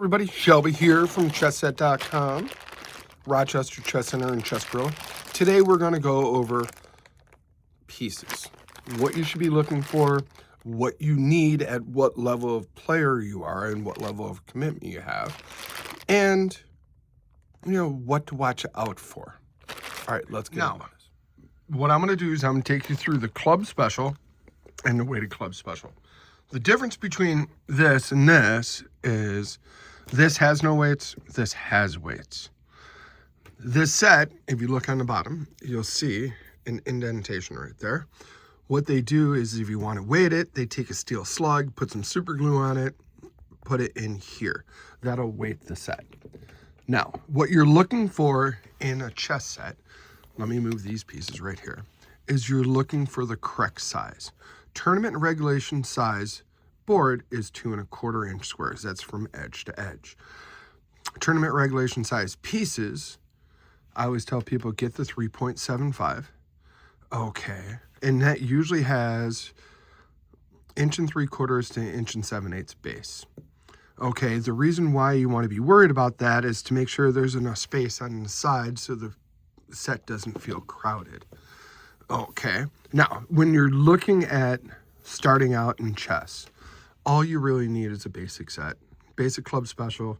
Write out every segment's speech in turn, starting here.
Everybody, Shelby here from chessset.com, Rochester Chess Center and Chess Pro. Today we're going to go over pieces, what you should be looking for, what you need at what level of player you are and what level of commitment you have, and what to watch out for. All right, let's get into this. What I'm going to do is I'm going to take you through the club special and the weighted club special. The difference between this and this is this has no weights, this has weights. This set, if you look on the bottom, you'll see an indentation right there. What they do is if you want to weight it, they take a steel slug, put some super glue on it, put it in here. That'll weight the set. Now, what you're looking for in a chess set, let me move these pieces right here, is you're looking for the correct size. Tournament regulation size board is 2 1/4 inch squares. That's from edge to edge. Tournament regulation size pieces, I always tell people get the 3.75. Okay. And that usually has 1 3/4 to 1 7/8 base. Okay, the reason why you want to be worried about that is to make sure there's enough space on the side so the set doesn't feel crowded. Okay, now when you're looking at starting out in chess, all you really need is a basic set, basic club special.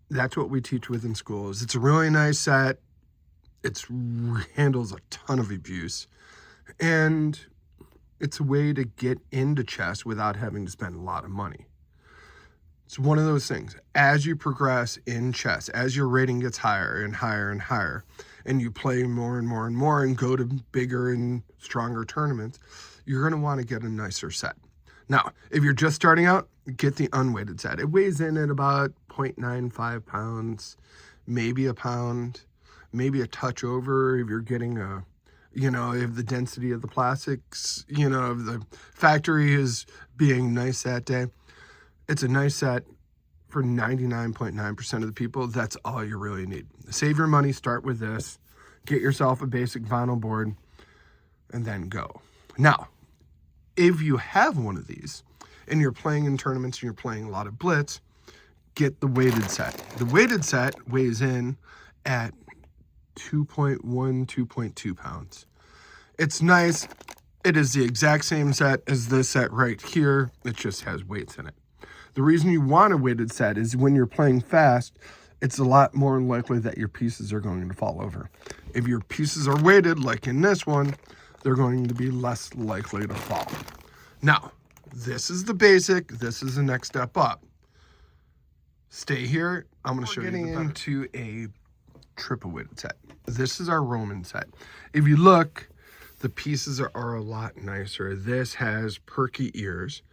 That's what we teach within schools. It's a really nice set. It handles a ton of abuse, and it's a way to get into chess without having to spend a lot of money. It's one of those things. As you progress in chess, as your rating gets higher and higher and higher, and you play more and more and more and go to bigger and stronger tournaments, you're going to want to get a nicer set. Now, if you're just starting out, get the unweighted set. It weighs in at about 0.95 pounds, maybe a pound, maybe a touch over if you're getting a, if the density of the plastics, if the factory is being nice that day. It's a nice set for 99.9% of the people. That's all you really need. Save your money, start with this, get yourself a basic vinyl board, and then go. Now, if you have one of these and you're playing in tournaments and you're playing a lot of blitz, get the weighted set. The weighted set weighs in at 2.1, 2.2 pounds. It's nice. It is the exact same set as this set right here. It just has weights in it. The reason you want a weighted set is when you're playing fast, it's a lot more likely that your pieces are going to fall over. If your pieces are weighted, like in this one, they're going to be less likely to fall. Now, this is the basic. This is the next step up. Stay here. I'm going to show you getting into a triple weighted set. This is our Roman set. If you look, the pieces are a lot nicer. This has perky ears.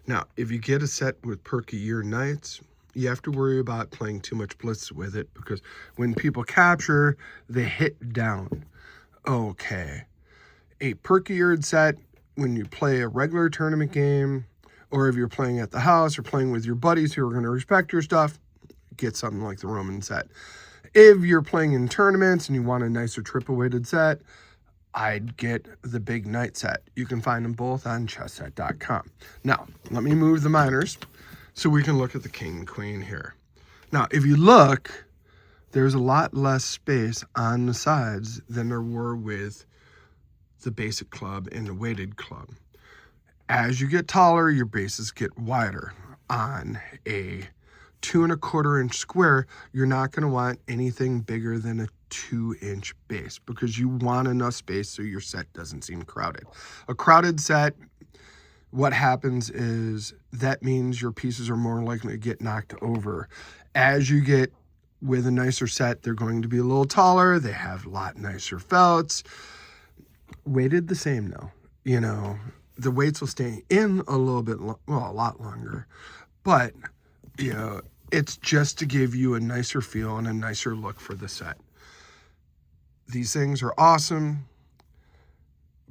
Now, if you get a set with perky ear knights, you have to worry about playing too much blitz with it because when people capture, they hit down. Okay. A perky-eared set, when you play a regular tournament game, or if you're playing at the house or playing with your buddies who are going to respect your stuff, get something like the Roman set. If you're playing in tournaments and you want a nicer triple-weighted set, I'd get the big knight set. You can find them both on chessset.com. Now, let me move the minors so we can look at the king and queen here. Now, if you look, there's a lot less space on the sides than there were with the basic club and the weighted club. As you get taller, your bases get wider. On a 2 1/4 inch square, you're not going to want anything bigger than a 2-inch base because you want enough space so your set doesn't seem crowded. A crowded set, what happens is that means your pieces are more likely to get knocked over. As you get with a nicer set, they're going to be a little taller. They have a lot nicer felts. Weighted the same though. The weights will stay in a little bit, a lot longer. But, it's just to give you a nicer feel and a nicer look for the set. These things are awesome,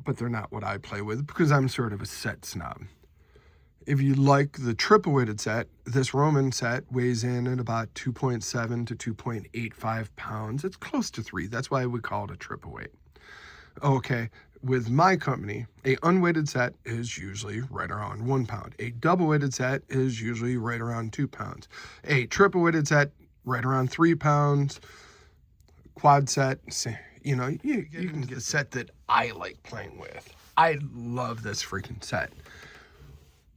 but they're not what I play with because I'm sort of a set snob. If you like the triple weighted set, this Roman set weighs in at about 2.7 to 2.85 pounds. It's close to 3. That's why we call it a triple weight. Okay, with my company, a unweighted set is usually right around 1 pound. A double weighted set is usually right around 2 pounds. A triple weighted set, right around 3 pounds. Quad set, you know, you can get a set that I like playing with. I love this freaking set.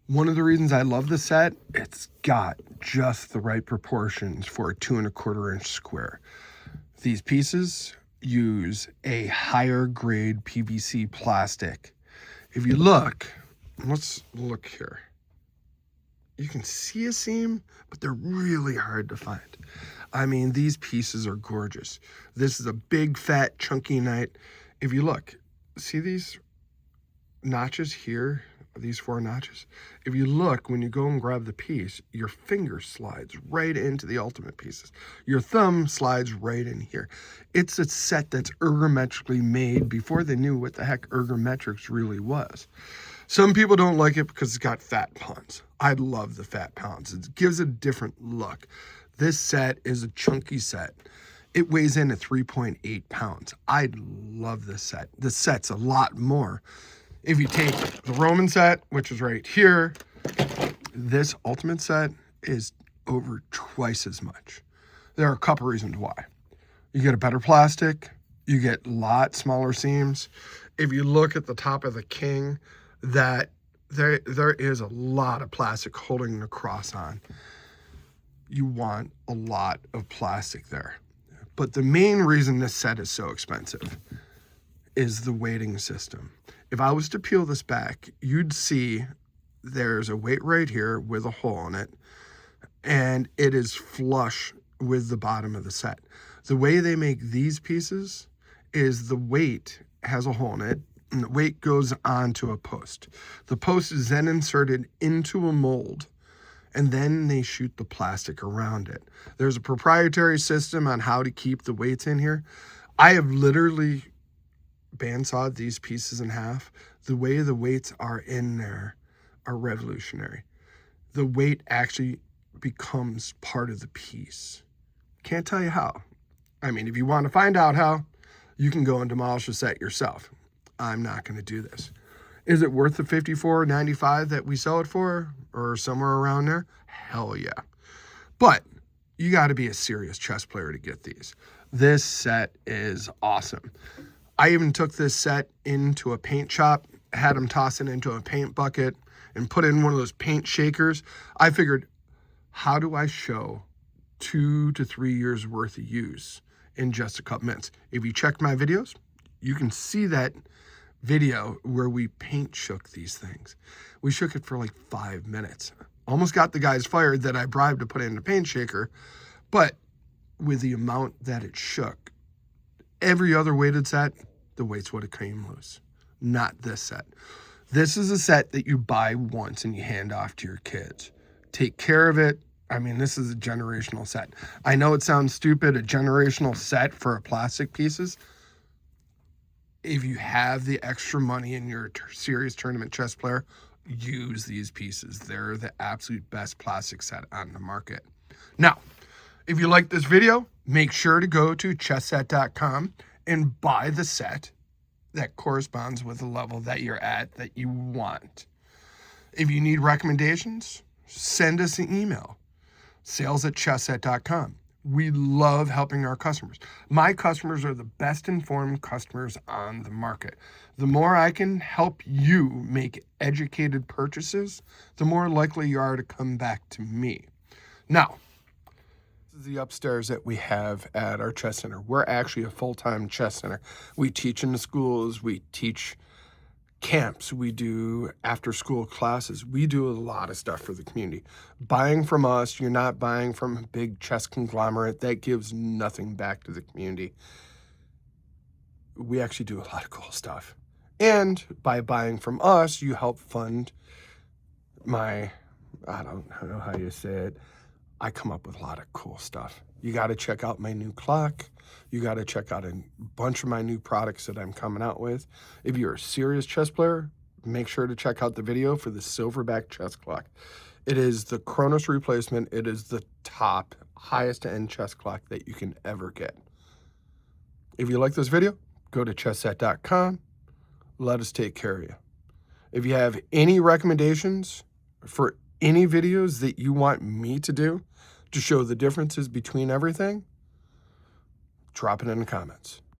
One of the reasons I love the set, it's got just the right proportions for a 2 1/4 inch square. These pieces use a higher grade PVC plastic. If you look, let's look here. You can see a seam, but they're really hard to find. I mean, these pieces are gorgeous. This is a big, fat, chunky knight. If you look, see these notches here, these 4 notches? If you look, when you go and grab the piece, your finger slides right into the ultimate pieces. Your thumb slides right in here. It's a set that's ergometrically made before they knew what the heck ergometrics really was. Some people don't like it because it's got fat pawns. I love the fat pawns. It gives a different look. This set is a chunky set. It weighs in at 3.8 pounds. I love this set. This set's a lot more. If you take the Roman set, which is right here, this ultimate set is over twice as much. There are a couple reasons why. You get a better plastic. You get a lot smaller seams. If you look at the top of the king, that there is a lot of plastic holding the cross on. You want a lot of plastic there. But the main reason this set is so expensive is the weighting system. If I was to peel this back, you'd see there's a weight right here with a hole in it, and it is flush with the bottom of the set. The way they make these pieces is the weight has a hole in it, and the weight goes onto a post. The post is then inserted into a mold, and then they shoot the plastic around it. There's a proprietary system on how to keep the weights in here. I have literally bandsawed these pieces in half. The way the weights are in there are revolutionary. The weight actually becomes part of the piece. Can't tell you how. I mean, if you want to find out how, you can go and demolish a set yourself. I'm not going to do this. Is it worth the $54.95 that we sell it for, or somewhere around there? Hell yeah. But you got to be a serious chess player to get these. This set is awesome. I even took this set into a paint shop, had them toss it into a paint bucket, and put it in one of those paint shakers. I figured, how do I show 2 to 3 years worth of use in just a couple minutes? If you check my videos, you can see that video where we paint shook these things. We shook it for like 5 minutes. Almost got the guys fired that I bribed to put it in a paint shaker, but with the amount that it shook, every other weighted set, the weights would have came loose. Not this set. This is a set that you buy once and you hand off to your kids. Take care of it. I mean, this is a generational set. I know it sounds stupid, a generational set for a plastic pieces. If you have the extra money and you're a serious tournament chess player, use these pieces. They're the absolute best plastic set on the market. Now, if you like this video, make sure to go to chessset.com and buy the set that corresponds with the level that you're at that you want. If you need recommendations, send us an email. sales@chessset.com. We love helping our customers. My customers are the best informed customers on the market. The more I can help you make educated purchases, the more likely you are to come back to me. Now, this is the upstairs that we have at our chess center. We're actually a full-time chess center. We teach in the schools, we teach camps, we do after-school classes. We do a lot of stuff for the community. Buying from us, you're not buying from a big chess conglomerate. That gives nothing back to the community. We actually do a lot of cool stuff. And by buying from us, you help fund my, I don't know how you say it, I come up with a lot of cool stuff. You got to check out my new clock. You got to check out a bunch of my new products that I'm coming out with. If you're a serious chess player, make sure to check out the video for the Silverback chess clock. It is the Chronos replacement. It is the top, highest end chess clock that you can ever get. If you like this video, go to chessset.com, let us take care of you. If you have any recommendations for any videos that you want me to do to show the differences between everything, drop it in the comments.